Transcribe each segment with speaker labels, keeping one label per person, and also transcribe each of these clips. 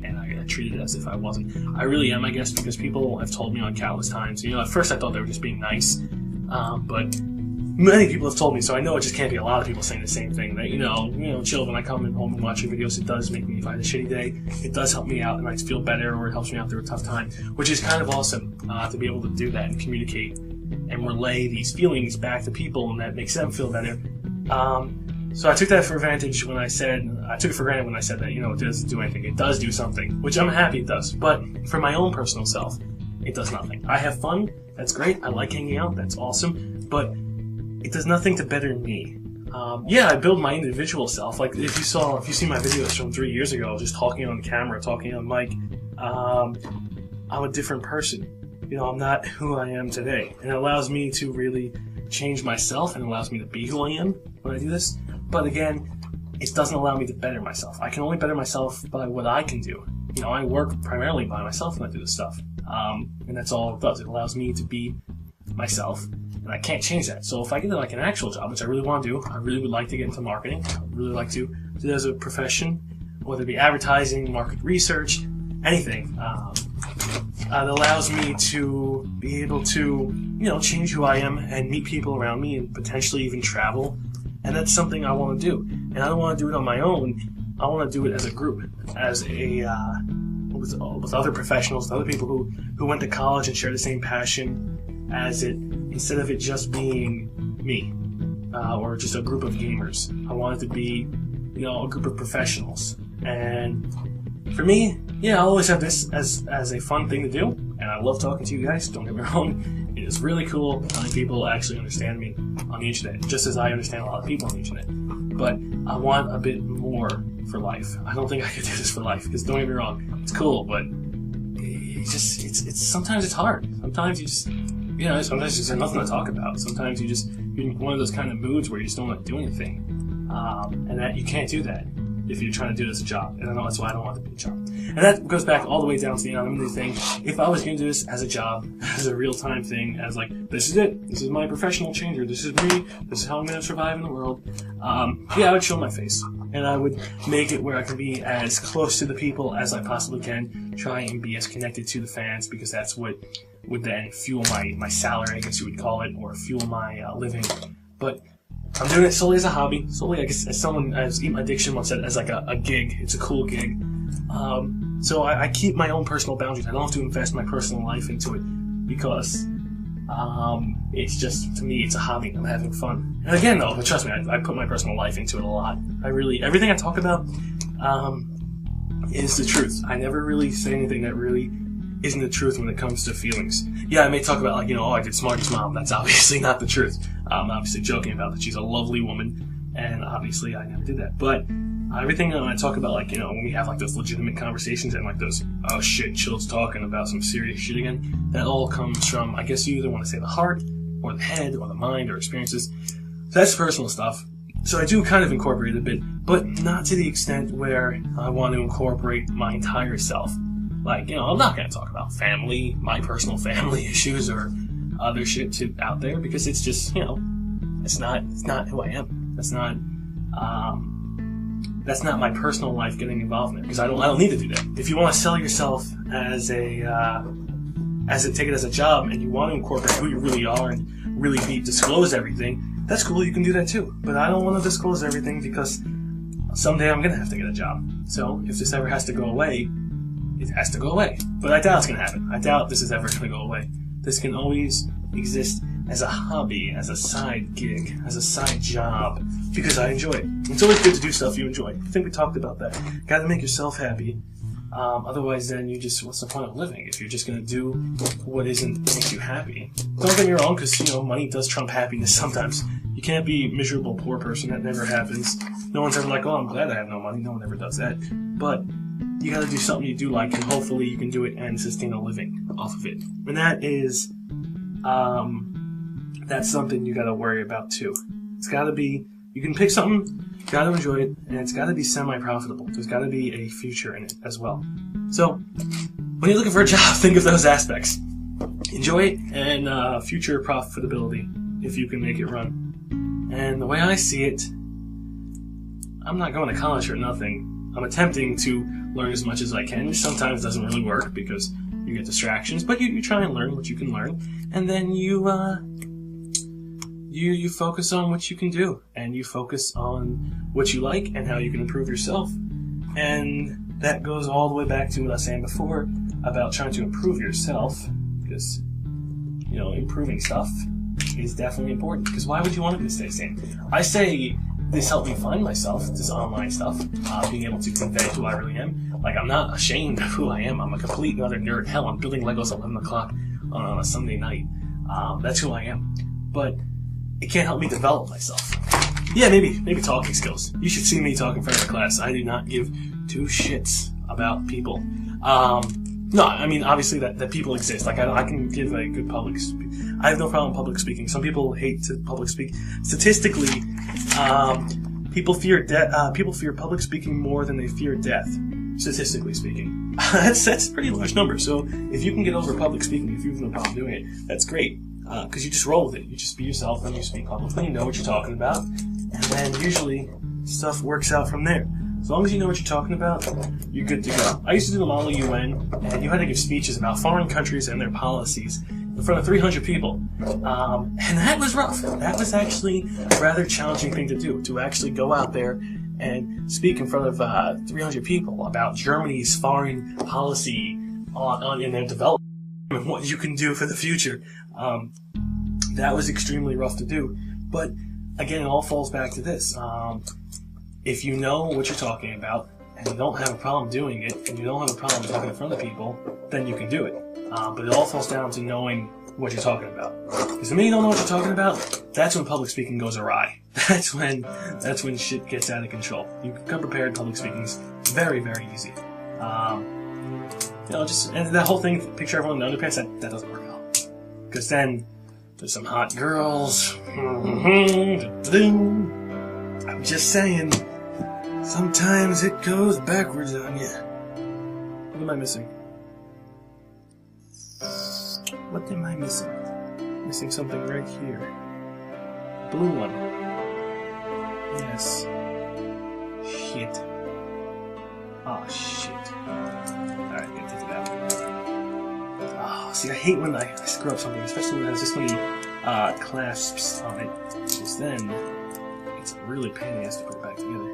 Speaker 1: and I treat it as if I wasn't. I really am, I guess, because people have told me on countless times. You know, at first I thought they were just being nice, but many people have told me, so I know it just can't be a lot of people saying the same thing. That, you know, chill, when I come home and watch your videos, it does make me, if I had a shitty day, it does help me out and I feel better, or it helps me out through a tough time, which is kind of awesome to be able to do that and communicate and relay these feelings back to people, and that makes them feel better. So I took that for advantage when I took it for granted when I said that, you know, it doesn't do anything. It does do something, which I'm happy it does. But for my own personal self, it does nothing. I have fun. That's great. I like hanging out. That's awesome. But it does nothing to better me. Yeah, I build my individual self. Like, if you see my videos from 3 years ago, just talking on camera, talking on mic, I'm a different person. You know, I'm not who I am today. And it allows me to really change myself, and it allows me to be who I am when I do this. But again, it doesn't allow me to better myself. I can only better myself by what I can do. You know, I work primarily by myself when I do this stuff. And that's all it does. It allows me to be myself, and I can't change that. So if I get like an actual job, which I really want to do, I really would like to get into marketing. I would really like to do it as a profession, whether it be advertising, market research, anything. That allows me to be able to, you know, change who I am and meet people around me and potentially even travel. And that's something I want to do. And I don't want to do it on my own. I want to do it as a group, as a with other professionals, other people who went to college and share the same passion as it, instead of it just being me or just a group of gamers. I want it to be, you know, a group of professionals. And for me, yeah, I'll always have this as a fun thing to do, and I love talking to you guys, don't get me wrong. It is really cool how many people actually understand me on the internet, just as I understand a lot of people on the internet. But I want a bit more for life. I don't think I could do this for life, because don't get me wrong, it's cool, but it's sometimes it's hard. Sometimes you just, you know, sometimes there's nothing to talk about. Sometimes you're in one of those kind of moods where you just don't want to do anything. And that you can't do that if you're trying to do it as a job. And I know that's why I don't want it to be a job. And that goes back all the way down to the anonymity thing. If I was going to do this as a job, as a real-time thing, as like, this is it, this is my professional changer, this is me, this is how I'm going to survive in the world, yeah, I would show my face. And I would make it where I can be as close to the people as I possibly can, try and be as connected to the fans, because that's what would then fuel my salary, I guess you would call it, or fuel my living. But I'm doing it solely as a hobby, solely, I guess, as Eat My Addiction once said, as like a gig. It's a cool gig. So I keep my own personal boundaries. I don't have to invest my personal life into it, because it's just, to me, it's a hobby. I'm having fun. And again, though, but trust me, I put my personal life into it a lot. Everything I talk about is the truth. I never really say anything that really isn't the truth when it comes to feelings. Yeah, I may talk about, like, you know, oh, I did Smarty's mom. That's obviously not the truth. I'm obviously joking about that. She's a lovely woman, and obviously I never did that. But everything that I talk about, like, you know, when we have like those legitimate conversations and like those, oh shit, Chill's talking about some serious shit again, that all comes from, I guess you either want to say the heart, or the head, or the mind, or experiences. So that's personal stuff. So I do kind of incorporate it a bit, but not to the extent where I want to incorporate my entire self. Like, you know, I'm not going to talk about family, my personal family issues, or other shit out there, because it's just, you know, it's not who I am. That's not my personal life getting involved in there, because I don't need to do that. If you want to sell yourself as take it as a job, and you want to incorporate who you really are and really disclose everything, that's cool. You can do that too. But I don't want to disclose everything, because someday I'm gonna have to get a job. So if this ever has to go away, it has to go away. But I doubt it's gonna happen. I doubt this is ever gonna go away. This can always exist as a hobby, as a side gig, as a side job, because I enjoy it. It's always good to do stuff you enjoy. I think we talked about that. Gotta make yourself happy. Otherwise, then what's the point of living if you're just gonna do what isn't make you happy? Don't get me wrong, because, you know, money does trump happiness sometimes. You can't be a miserable poor person. That never happens. No one's ever like, oh, I'm glad I have no money. No one ever does that. But you gotta do something you do like, and hopefully you can do it and sustain a living off of it. And that is, that's something you gotta worry about too. It's gotta be, you can pick something, you gotta enjoy it, and it's gotta be semi-profitable. There's gotta be a future in it as well. So, when you're looking for a job, think of those aspects. Enjoy it, and future profitability, if you can make it run. And the way I see it, I'm not going to college for nothing. I'm attempting to learn as much as I can, which sometimes doesn't really work because you get distractions, but you try and learn what you can learn, and then you focus on what you can do, and you focus on what you like and how you can improve yourself. And that goes all the way back to what I was saying before about trying to improve yourself, because, you know, improving stuff is definitely important, because why would you want to stay the same? I say this helped me find myself, this online stuff, being able to convey who I really am. Like, I'm not ashamed of who I am. I'm a complete and utter nerd. Hell, I'm building Legos at 11 o'clock on a Sunday night. That's who I am. But it can't help me develop myself. Yeah, maybe talking skills. You should see me talk in front of a class. I do not give two shits about people. No, I mean, obviously that people exist. Like, I can give a good public speak. I have no problem public speaking. Some people hate to public speak. Statistically, people fear public speaking more than they fear death. Statistically speaking. that's a pretty large number. So if you can get over public speaking, if you have no problem doing it, that's great. Because you just roll with it. You just be yourself and you speak publicly, you know what you're talking about, and then usually stuff works out from there. As long as you know what you're talking about, you're good to go. I used to do the Model UN, and you had to give speeches about foreign countries and their policies in front of 300 people. And that was rough. That was actually a rather challenging thing to do, to actually go out there and speak in front of 300 people about Germany's foreign policy in their development and what you can do for the future. That was extremely rough to do. But again, it all falls back to this. If you know what you're talking about, and you don't have a problem doing it, and you don't have a problem talking in front of people, then you can do it. But it all falls down to knowing what you're talking about. Because the minute you don't know what you're talking about, that's when public speaking goes awry. That's when shit gets out of control. You can come prepared. Public speaking is very, very easy. And that whole thing, picture everyone in underpants, that doesn't work out. Because then there's some hot girls. I'm just saying, sometimes it goes backwards on you. What am I missing? What am I missing? Missing something right here. Blue one. Yes. Shit. Oh, shit. Alright, get to that one. Oh, see, I hate when I screw up something, especially when it has this many clasps on it. Because then it's a really pain in the ass to put it back together.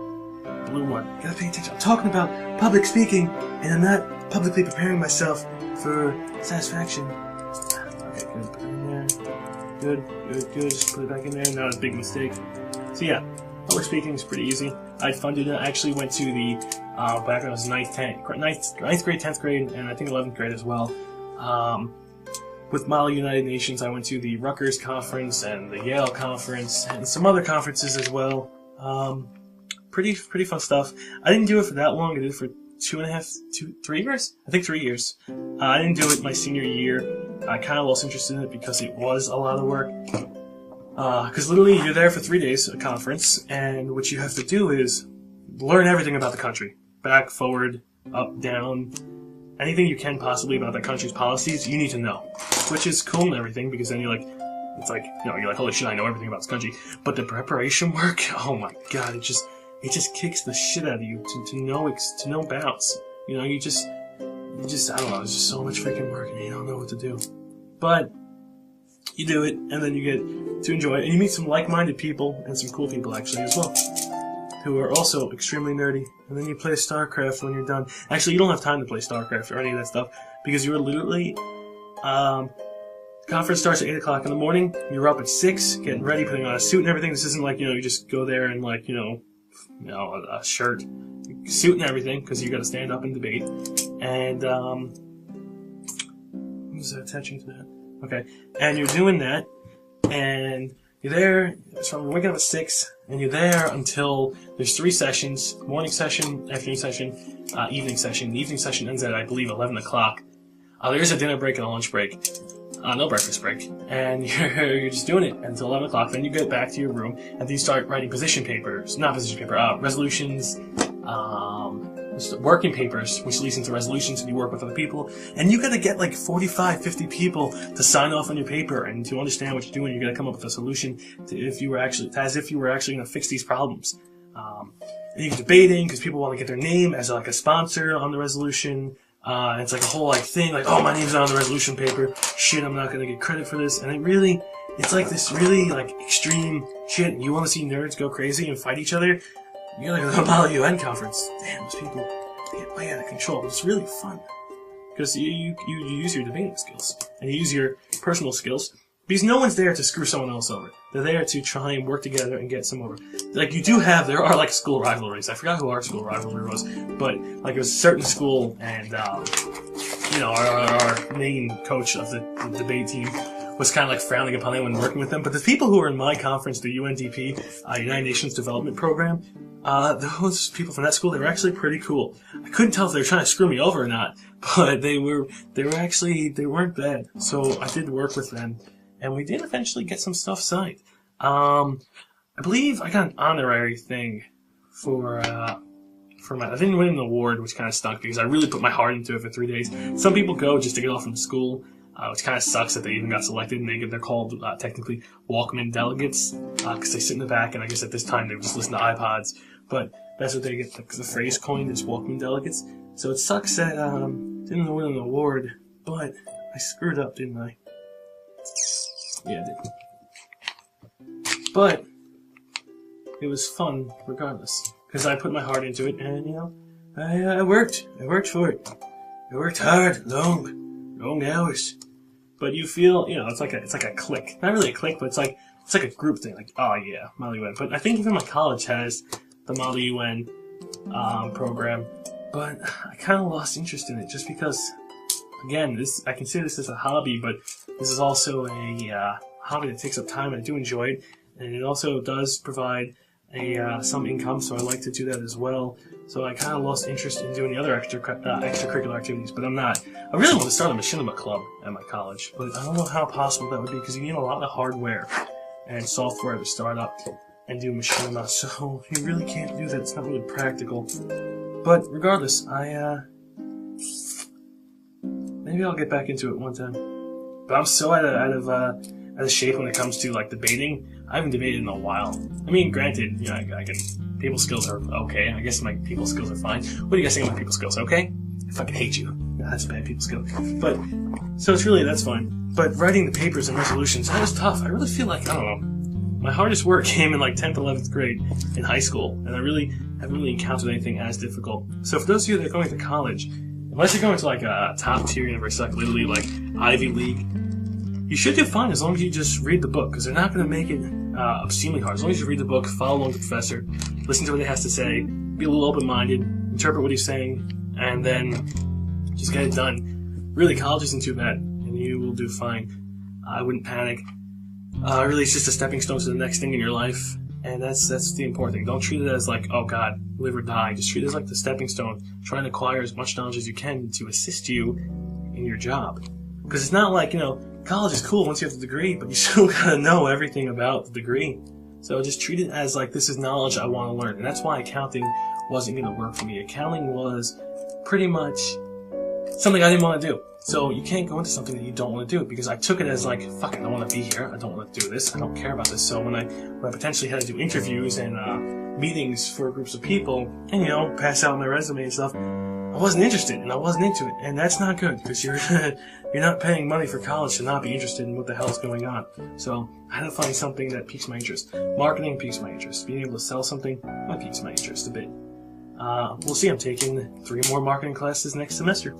Speaker 1: Blue one. Gotta pay attention. I'm talking about public speaking, and I'm not publicly preparing myself for satisfaction. Okay, good. Put it in there. Good. Just put it back in there. Not a big mistake. So yeah, public speaking is pretty easy. I had fun doing it. I actually went to the, back when I was 9th grade, 10th grade, and I think 11th grade as well. With Model United Nations, I went to the Rutgers conference and the Yale conference and some other conferences as well. Pretty fun stuff. I didn't do it for that long. I did it for 3 years? I think 3 years. I didn't do it my senior year. I kind of lost interest in it because it was a lot of work. Because literally you're there for 3 days, a conference, and what you have to do is learn everything about the country. Back, forward, up, down. Anything you can possibly about that country's policies, you need to know. Which is cool and everything, because then you're like, holy shit, I know everything about this country. But the preparation work, oh my god, it just kicks the shit out of you to know bounce. You know, you just, I don't know, it's just so much freaking work and you don't know what to do. But you do it, and then you get to enjoy it, and you meet some like-minded people, and some cool people actually as well, who are also extremely nerdy. And then you play StarCraft when you're done. Actually, you don't have time to play StarCraft or any of that stuff, because you're literally, conference starts at 8 o'clock in the morning, you're up at 6, getting ready, putting on a suit and everything. This isn't like, you just go there and like, a shirt, suit and everything, because you gotta stand up and debate. And, who's attaching to that? Okay. And you're doing that, and you're there, so we're waking up at 6, and you're there until there's 3 sessions: morning session, afternoon session, evening session. The evening session ends at, I believe, 11 o'clock. There is a dinner break and a lunch break. No breakfast break. And you're just doing it until 11 o'clock. Then you get back to your room, and then you start writing resolutions, working papers, which leads into resolutions, and you work with other people. And you gotta get like 45, 50 people to sign off on your paper, and to understand what you're doing, you gotta come up with a solution as if you were actually gonna fix these problems. And you get debating because people want to get their name as like a sponsor on the resolution. And it's like a whole like thing, like, oh, my name's not on the resolution paper. Shit, I'm not gonna get credit for this. And it's like this really like extreme shit. You want to see nerds go crazy and fight each other? You gotta go to the Model UN conference. Damn, those people get way out of control. But it's really fun because you use your debating skills and you use your personal skills. Because no one's there to screw someone else over. They're there to try and work together and get some over. Like, there are, like, school rivalries. I forgot who our school rivalry was. But, like, it was a certain school, and, our main coach of the debate team was kind of, like, frowning upon anyone working with them. But the people who were in my conference, the UNDP, United Nations Development Program, those people from that school, they were actually pretty cool. I couldn't tell if they were trying to screw me over or not, but they weren't bad. So I did work with them. And we did eventually get some stuff signed. I believe I got an honorary thing for I didn't win an award, which kind of stunk because I really put my heart into it for 3 days. Some people go just to get off from school, which kind of sucks that they even got selected, and they're called technically Walkman delegates because they sit in the back, and I guess at this time they would just listen to iPods. But that's what they get, the phrase coined is Walkman delegates. So it sucks that didn't win an award, but I screwed up, didn't I? Yeah, I did. But it was fun regardless, because I put my heart into it, and I worked for it. I worked hard, long hours. But you feel, it's like a clique. Not really a clique, but it's like a group thing. Like, oh yeah, Model UN. But I think even my college has the Model UN program, but I kind of lost interest in it just because. Again, I consider this as a hobby, but this is also a hobby that takes up time, and I do enjoy it. And it also does provide some income, so I like to do that as well. So I kind of lost interest in doing the other extracurricular activities, but I really want to start a machinima club at my college, but I don't know how possible that would be, because you need a lot of hardware and software to start up and do machinima, so you really can't do that. It's not really practical. But regardless, maybe I'll get back into it one time. But I'm so out of shape when it comes to like debating. I haven't debated in a while. I mean, granted, I can. People skills are okay. I guess my people skills are fine. What do you guys think of my people skills? Okay? I fucking hate you. That's a bad people skill. But so that's fine. But writing the papers and resolutions, that was tough. I really feel like, I don't know, my hardest work came in like 10th, 11th grade in high school, and I really haven't really encountered anything as difficult. So for those of you that are going to college, unless you're going to like a top tier university, like literally like Ivy League, you should do fine as long as you just read the book, because they're not going to make it obscenely hard. As long as you read the book, follow along with the professor, listen to what he has to say, be a little open-minded, interpret what he's saying, and then just get it done. Really, college isn't too bad, and you will do fine. I wouldn't panic. Really, it's just a stepping stone to the next thing in your life, and that's the important thing. Don't treat it as like, oh God, live or die. Just treat it as like the stepping stone. Try and acquire as much knowledge as you can to assist you in your job. Because it's not like, college is cool once you have the degree, but you still gotta know everything about the degree. So just treat it as like, this is knowledge I want to learn. And that's why accounting wasn't going to work for me. Accounting was pretty much something I didn't want to do. So you can't go into something that you don't want to do, because I took it as like, fuck, I don't want to be here. I don't want to do this. I don't care about this. So when I potentially had to do interviews and meetings for groups of people and, pass out my resume and stuff, I wasn't interested and I wasn't into it. And that's not good, because you're not paying money for college to not be interested in what the hell's going on. So I had to find something that piques my interest. Marketing piques my interest. Being able to sell something piques my interest a bit. We'll see. I'm taking 3 more marketing classes next semester.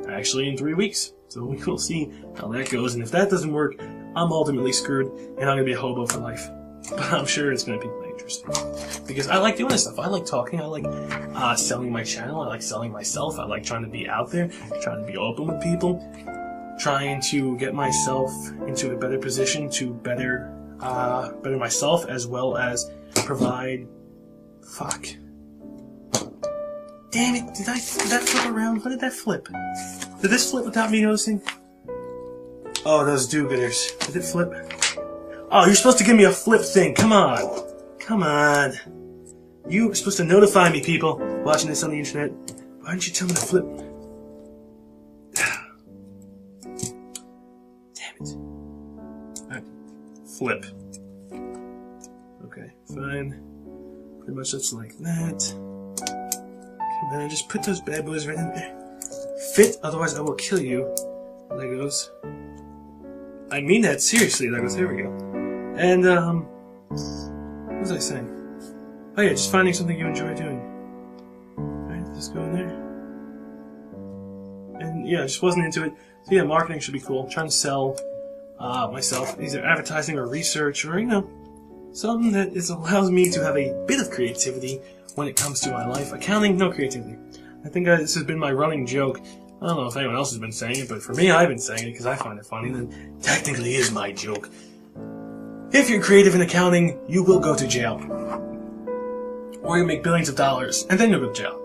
Speaker 1: Actually, in 3 weeks. So we will see how that goes. And if that doesn't work, I'm ultimately screwed, and I'm going to be a hobo for life. But I'm sure it's going to pique my interest. Because I like doing this stuff. I like talking. I like selling my channel. I like selling myself. I like trying to be out there, trying to be open with people, trying to get myself into a better position to better myself, as well as provide... Fuck. Damn it, did that flip around? How did that flip? Did this flip without me noticing? Oh, those do-gooders. Did it flip? Oh, you're supposed to give me a flip thing. Come on. Come on. You're supposed to notify me, people, watching this on the internet. Why didn't you tell me to flip? Damn it. Alright. Flip. Okay, fine. Pretty much that's like that. And then just put those bad boys right in there. Fit, otherwise I will kill you. Legos. I mean that seriously, Legos. There we go. And, what was I saying? Oh yeah, just finding something you enjoy doing. Alright, just go in there. And yeah, I just wasn't into it. So yeah, marketing should be cool. I'm trying to sell myself, either advertising or research or, you know, something that allows me to have a bit of creativity when it comes to my life. Accounting, no creativity. I think this has been my running joke. I don't know if anyone else has been saying it, but for me, I've been saying it because I find it funny. That technically is my joke. If you're creative in accounting, you will go to jail. Or you make billions of dollars, and then you'll go to jail.